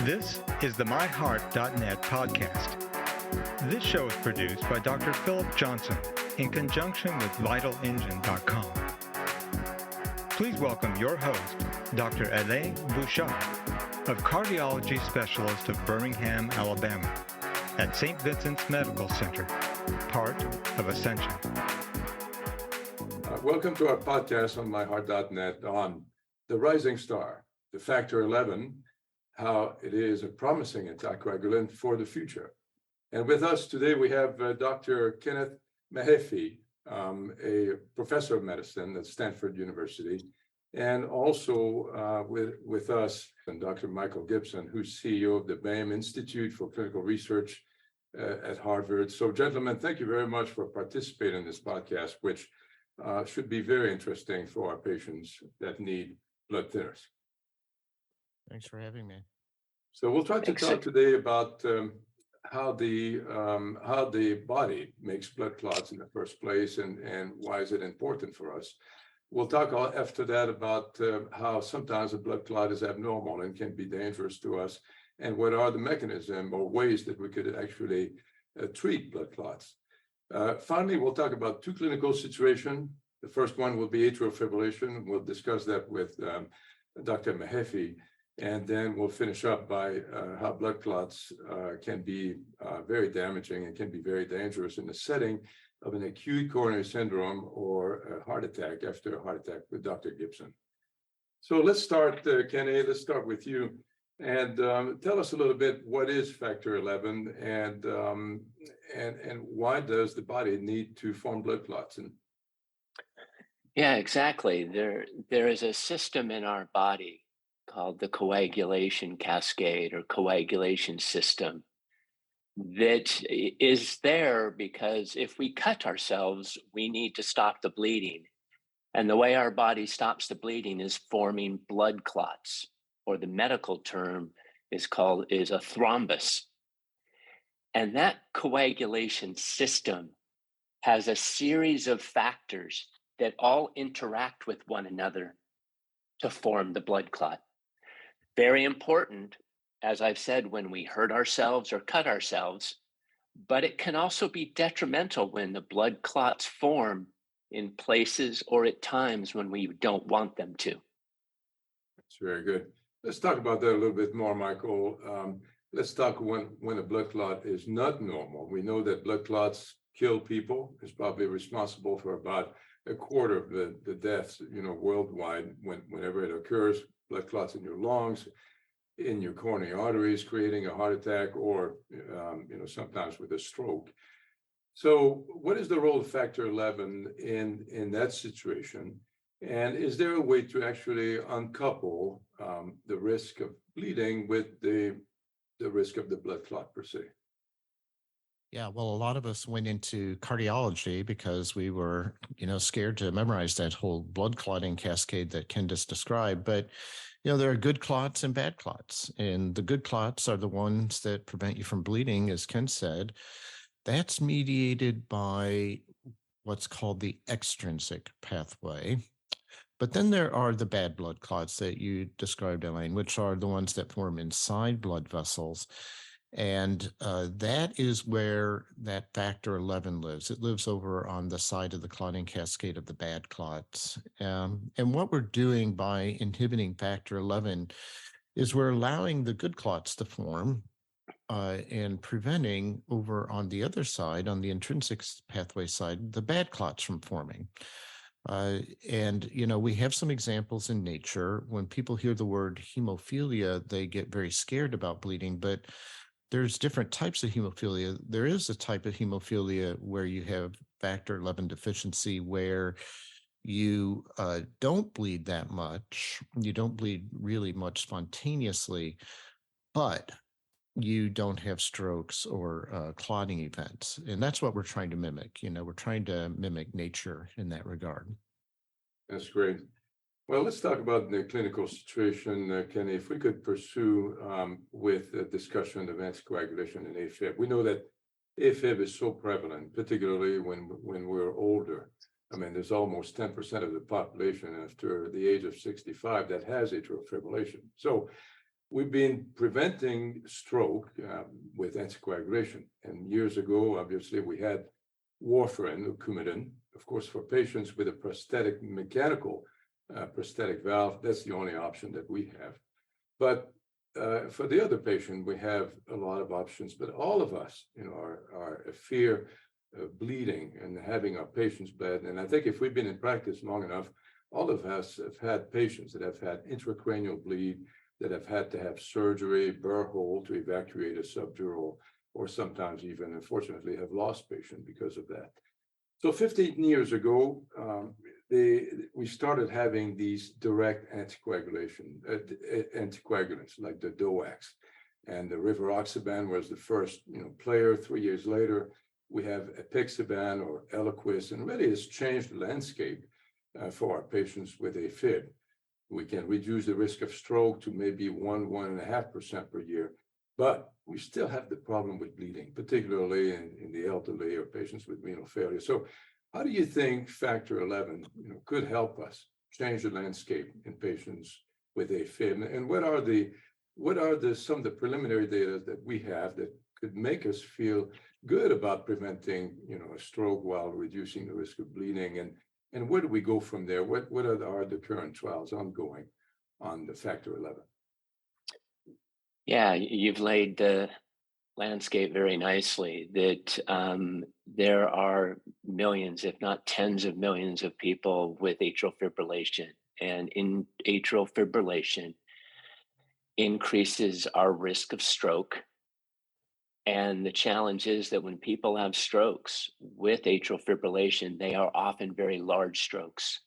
This is the MyHeart.net podcast. This show is produced by Dr. Philip Johnson in conjunction with VitalEngine.com. Please welcome your host, Dr. Alain Bouchard, of Cardiology Specialist of Birmingham, Alabama, at St. Vincent's Medical Center, part of Ascension. Welcome to our podcast on MyHeart.net on the rising star, the factor 11, how it is a promising anticoagulant for the future. And with us today, we have Dr. Kenneth Mahaffey, a professor of medicine at Stanford University, and also with us, and Dr. Michael Gibson, who's CEO of the Baim Institute for Clinical Research at Harvard. So, gentlemen, thank you very much for participating in this podcast, which should be very interesting for our patients that need blood thinners. Thanks for having me. So we'll try to talk today about how the body makes blood clots in the first place and why is it important for us. We'll talk after that about how sometimes a blood clot is abnormal and can be dangerous to us, and what are the mechanisms or ways that we could actually treat blood clots. Finally, we'll talk about two clinical situations. The first one will be atrial fibrillation. We'll discuss that with Dr. Mahaffey. And then we'll finish up by how blood clots can be very damaging and can be very dangerous in the setting of an acute coronary syndrome or a heart attack after a heart attack with Dr. Gibson. So let's start, Kenny, let's start with you. And tell us a little bit, what is factor 11 and why does the body need to form blood clots? Yeah, exactly. There is a system in our body called the coagulation cascade or coagulation system that is there because if we cut ourselves, we need to stop the bleeding. And the way our body stops the bleeding is forming blood clots, or the medical term is a thrombus. And that coagulation system has a series of factors that all interact with one another to form the blood clot. Very important, as I've said, when we hurt ourselves or cut ourselves, but it can also be detrimental when the blood clots form in places or at times when we don't want them to. That's very good. Let's talk about that a little bit more, Michael. Let's talk when a blood clot is not normal. We know that blood clots kill people. It's probably responsible for about a quarter of the deaths, worldwide whenever it occurs. Blood clots in your lungs, in your coronary arteries, creating a heart attack, or sometimes with a stroke. So, what is the role of factor 11 in that situation? And is there a way to actually uncouple the risk of bleeding with the risk of the blood clot per se? Yeah, well, a lot of us went into cardiology because we were, scared to memorize that whole blood clotting cascade that Ken just described. But, there are good clots and bad clots. And the good clots are the ones that prevent you from bleeding, as Ken said. That's mediated by what's called the extrinsic pathway. But then there are the bad blood clots that you described, Elaine, which are the ones that form inside blood vessels. And that is where that factor 11 lives. It lives over on the side of the clotting cascade of the bad clots. And what we're doing by inhibiting factor 11 is we're allowing the good clots to form and preventing over on the other side, on the intrinsic pathway side, the bad clots from forming. We have some examples in nature. When people hear the word hemophilia, they get very scared about bleeding, but there's different types of hemophilia. There is a type of hemophilia where you have factor 11 deficiency, where you don't bleed that much. You don't bleed really much spontaneously, but you don't have strokes or clotting events. And that's what we're trying to mimic. We're trying to mimic nature in that regard. That's great. Well, let's talk about the clinical situation, Kenny. If we could pursue with a discussion of anticoagulation and AFib. We know that AFib is so prevalent, particularly when we're older. I mean, there's almost 10% of the population after the age of 65 that has atrial fibrillation. So we've been preventing stroke with anticoagulation. And years ago, obviously, we had warfarin or Coumadin. Of course, for patients with a prosthetic mechanical prosthetic valve, that's the only option that we have. But for the other patient, we have a lot of options. But all of us, are a fear of bleeding and having our patients bled. And I think if we've been in practice long enough, all of us have had patients that have had intracranial bleed, that have had to have surgery, burr hole to evacuate a subdural, or sometimes even, unfortunately, have lost patient because of that. So 15 years ago, we started having these direct anticoagulants like the DOACs, and the rivaroxaban was the first player. 3 years later, we have apixaban or Eliquis, and really it's changed the landscape for our patients with AFib. We can reduce the risk of stroke to maybe 1.5% per year, but we still have the problem with bleeding, particularly in the elderly or patients with renal failure. So how do you think factor 11 could help us change the landscape in patients with AFib? And what are some of the preliminary data that we have that could make us feel good about preventing a stroke while reducing the risk of bleeding? And where do we go from there? What are the current trials ongoing on the factor 11? Yeah, you've laid the landscape very nicely, that there are millions, if not tens of millions of people with atrial fibrillation. And in atrial fibrillation increases our risk of stroke. And the challenge is that when people have strokes with atrial fibrillation, they are often very large strokes.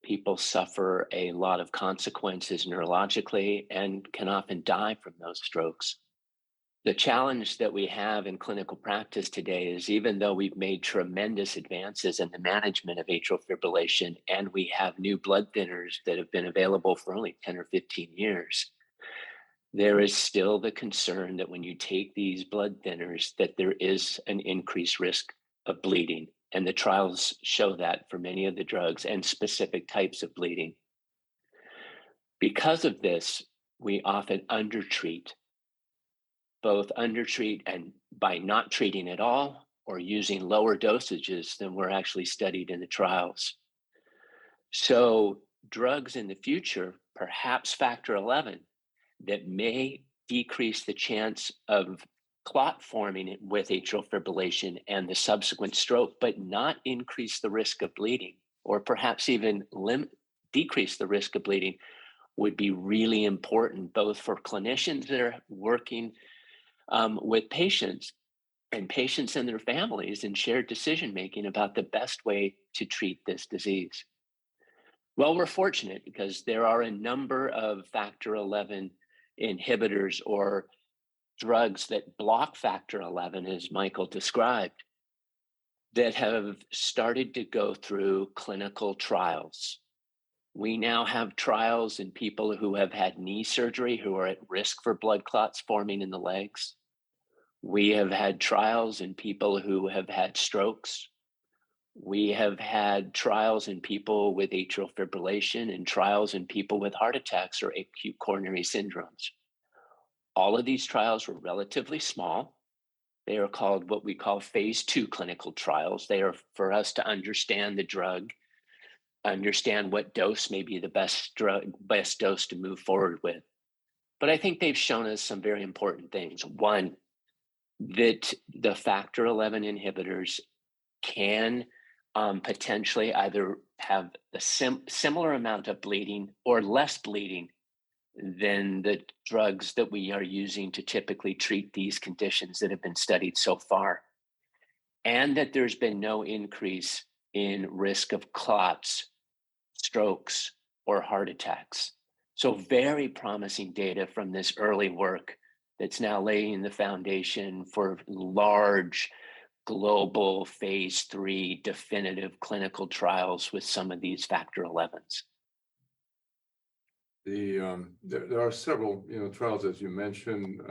People suffer a lot of consequences neurologically and can often die from those strokes. The challenge that we have in clinical practice today is, even though we've made tremendous advances in the management of atrial fibrillation, and we have new blood thinners that have been available for only 10 or 15 years, there is still the concern that when you take these blood thinners, that there is an increased risk of bleeding. And the trials show that for many of the drugs and specific types of bleeding. Because of this, we often undertreat, both undertreat and by not treating at all, or using lower dosages than were actually studied in the trials. So drugs in the future, perhaps factor 11, that may decrease the chance of clot forming with atrial fibrillation and the subsequent stroke, but not increase the risk of bleeding, or perhaps even decrease the risk of bleeding, would be really important, both for clinicians that are working with patients and patients and their families in shared decision-making about the best way to treat this disease. Well, we're fortunate because there are a number of factor 11 inhibitors or drugs that block factor 11, as Michael described, that have started to go through clinical trials. We now have trials in people who have had knee surgery who are at risk for blood clots forming in the legs. We have had trials in people who have had strokes. We have had trials in people with atrial fibrillation and trials in people with heart attacks or acute coronary syndromes. All of these trials were relatively small. They are called what we call phase 2 clinical trials. They are for us to understand the drug, understand what dose may be the best dose to move forward with. But I think they've shown us some very important things. One, that the factor 11 inhibitors can potentially either have a similar amount of bleeding or less bleeding than the drugs that we are using to typically treat these conditions that have been studied so far. And that there's been no increase in risk of clots, strokes, or heart attacks. So very promising data from this early work that's now laying the foundation for large global phase 3 definitive clinical trials with some of these factor 11s. There are several trials, as you mentioned,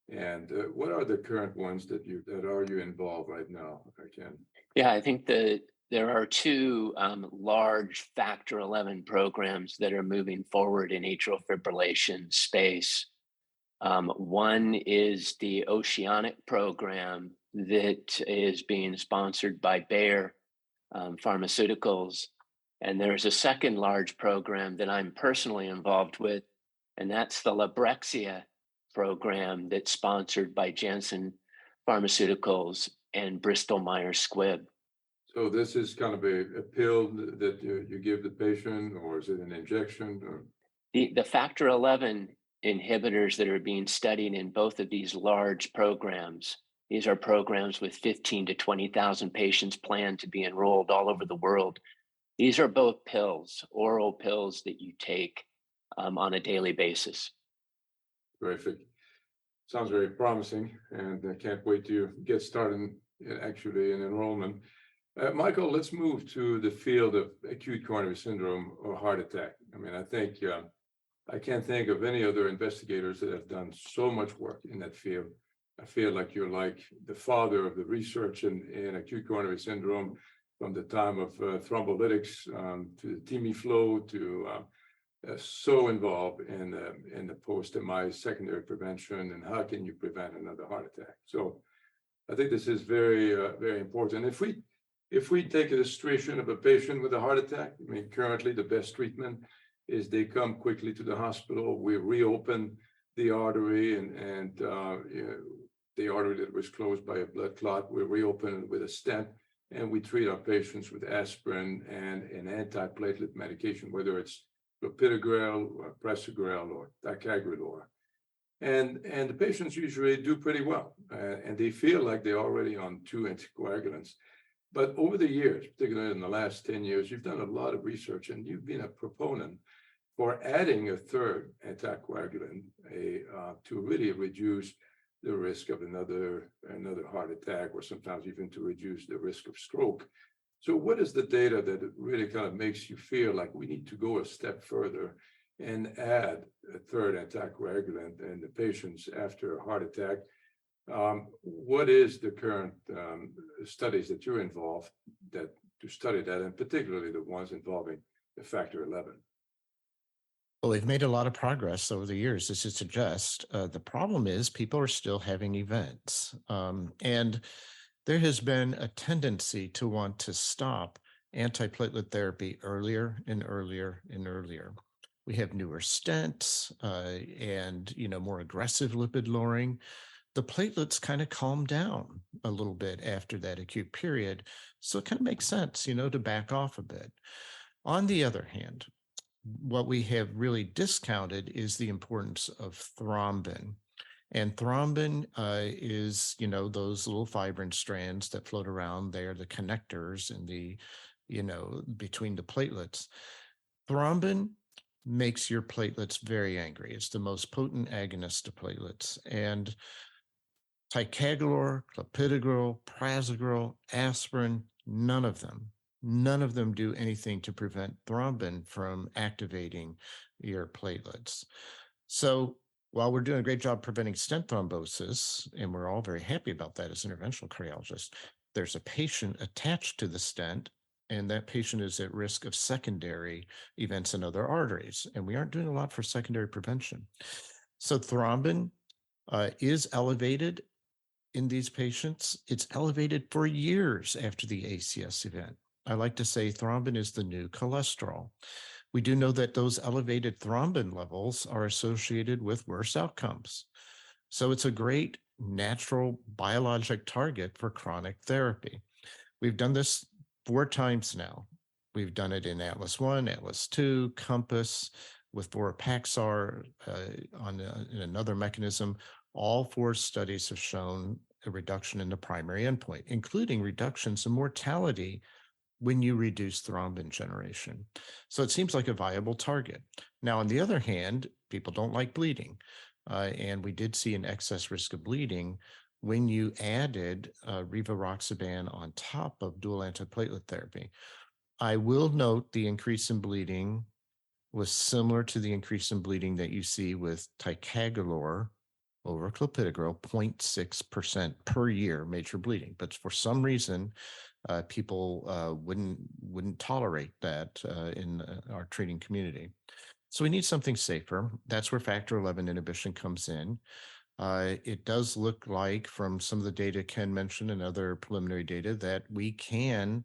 and what are the current ones that are you involved right now, if I can? Yeah, I think there are two large factor 11 programs that are moving forward in atrial fibrillation space. One is the Oceanic program that is being sponsored by Bayer Pharmaceuticals. And there's a second large program that I'm personally involved with, and that's the Librexia program that's sponsored by Janssen Pharmaceuticals and Bristol Myers Squibb. So this is kind of a pill that you give the patient, or is it an injection? Or? The factor 11 inhibitors that are being studied in both of these large programs, these are programs with 15 to 20,000 patients planned to be enrolled all over the world. These are both pills, oral pills that you take on a daily basis. Terrific. Sounds very promising, and I can't wait to get started actually in enrollment. Michael, let's move to the field of acute coronary syndrome or heart attack. I mean, I think I can't think of any other investigators that have done so much work in that field. I feel like you're like the father of the research in acute coronary syndrome, from the time of thrombolytics to the TIMI flow to so involved in the post-MI secondary prevention and how can you prevent another heart attack. So I think this is very, very important. If we take a illustration of a patient with a heart attack, I mean, currently the best treatment is they come quickly to the hospital. We reopen the artery and the artery that was closed by a blood clot, we reopen it with a stent, and we treat our patients with aspirin and an antiplatelet medication, whether it's clopidogrel or prasugrel or ticagrelor. And the patients usually do pretty well, and they feel like they're already on 2 anticoagulants. But over the years, particularly in the last 10 years, you've done a lot of research, and you've been a proponent for adding a third anticoagulant to really reduce the risk of another heart attack, or sometimes even to reduce the risk of stroke. So what is the data that really kind of makes you feel like we need to go a step further and add a third anticoagulant in the patients after a heart attack? What is the current studies that you're involved to study that, and particularly the ones involving the factor 11? Well, we've made a lot of progress over the years, as you suggest. The problem is people are still having events. And there has been a tendency to want to stop antiplatelet therapy earlier and earlier and earlier. We have newer stents and more aggressive lipid lowering. The platelets kind of calm down a little bit after that acute period. So it kind of makes sense, to back off a bit. On the other hand, what we have really discounted is the importance of thrombin. And thrombin is, those little fibrin strands that float around. They are the connectors in the, between the platelets. Thrombin makes your platelets very angry. It's the most potent agonist to platelets. And ticagrelor, clopidogrel, prasugrel, aspirin, none of them do anything to prevent thrombin from activating your platelets. So while we're doing a great job preventing stent thrombosis, and we're all very happy about that as interventional cardiologists, there's a patient attached to the stent, and that patient is at risk of secondary events in other arteries. And we aren't doing a lot for secondary prevention. So thrombin is elevated in these patients. It's elevated for years after the ACS event. I like to say thrombin is the new cholesterol. We do know that those elevated thrombin levels are associated with worse outcomes. So it's a great natural biologic target for chronic therapy. We've done this 4 times now. We've done it in Atlas 1, Atlas 2, Compass, with Vorapaxar in another mechanism. All 4 studies have shown a reduction in the primary endpoint, including reductions in mortality when you reduce thrombin generation. So it seems like a viable target. Now, on the other hand, people don't like bleeding. And we did see an excess risk of bleeding when you added rivaroxaban on top of dual antiplatelet therapy. I will note the increase in bleeding was similar to the increase in bleeding that you see with ticagrelor over clopidogrel, 0.6% per year major bleeding. But for some reason, people wouldn't tolerate that in our treating community. So we need something safer. That's where factor 11 inhibition comes in. It does look like from some of the data Ken mentioned and other preliminary data that we can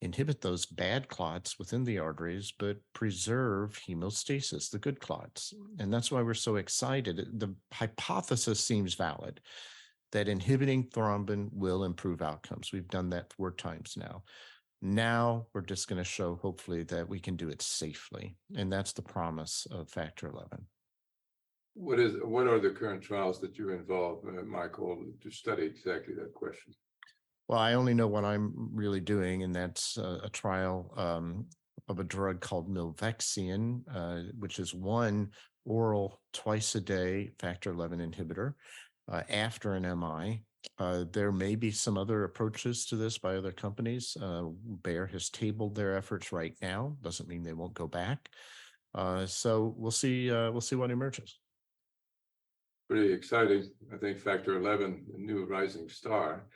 inhibit those bad clots within the arteries, but preserve hemostasis, the good clots. And that's why we're so excited. The hypothesis seems valid that inhibiting thrombin will improve outcomes. We've done that 4 times now. Now we're just going to show, hopefully, that we can do it safely. And that's the promise of factor 11. What are the current trials that you're involved, Michael, to study exactly that question? Well, I only know what I'm really doing, and that's a trial of a drug called milvexian, which is one oral twice a day factor 11 inhibitor after an MI. There may be some other approaches to this by other companies. Bayer has tabled their efforts right now. Doesn't mean they won't go back. So we'll see what emerges. Pretty exciting. I think factor 11, a new rising star.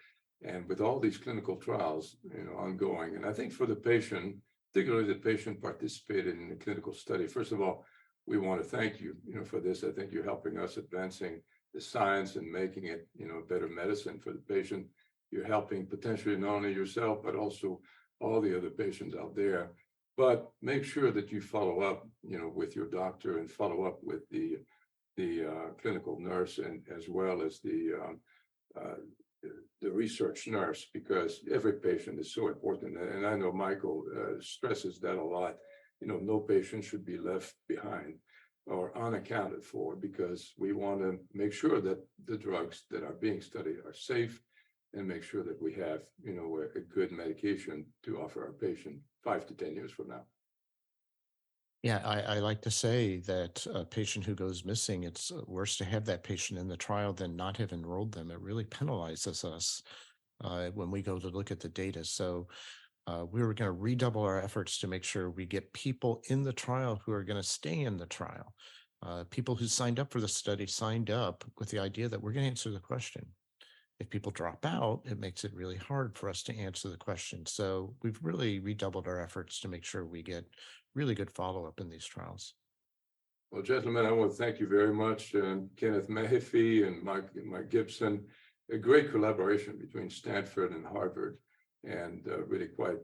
And with all these clinical trials, ongoing, and I think for the patient, particularly the patient participated in the clinical study, first of all, we want to thank you, for this. I think you're helping us advancing the science and making it, better medicine for the patient. You're helping potentially not only yourself, but also all the other patients out there. But make sure that you follow up, with your doctor and follow up with the clinical nurse and as well as the research nurse, because every patient is so important. And I know Michael stresses that a lot. No patient should be left behind or unaccounted for, because we want to make sure that the drugs that are being studied are safe and make sure that we have, a good medication to offer our patient 5 to 10 years from now. Yeah, I like to say that a patient who goes missing, it's worse to have that patient in the trial than not have enrolled them. It really penalizes us when we go to look at the data. So we were going to redouble our efforts to make sure we get people in the trial who are going to stay in the trial. People who signed up for the study signed up with the idea that we're going to answer the question. If people drop out, it makes it really hard for us to answer the question. So we've really redoubled our efforts to make sure we get really good follow-up in these trials. Well, gentlemen, I want to thank you very much. Kenneth Mahaffey and Mike Gibson, a great collaboration between Stanford and Harvard, and really quite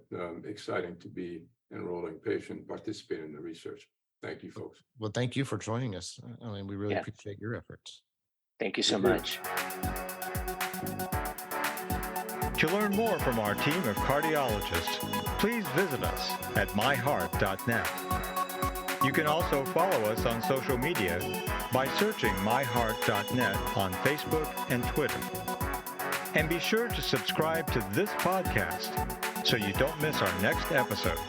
exciting to be enrolling patient, participating in the research. Thank you, folks. Well, thank you for joining us. I mean, we really appreciate your efforts. Thank you so much. To learn more from our team of cardiologists, please visit us at MyHeart.net. You can also follow us on social media by searching MyHeart.net on Facebook and Twitter. And be sure to subscribe to this podcast so you don't miss our next episode.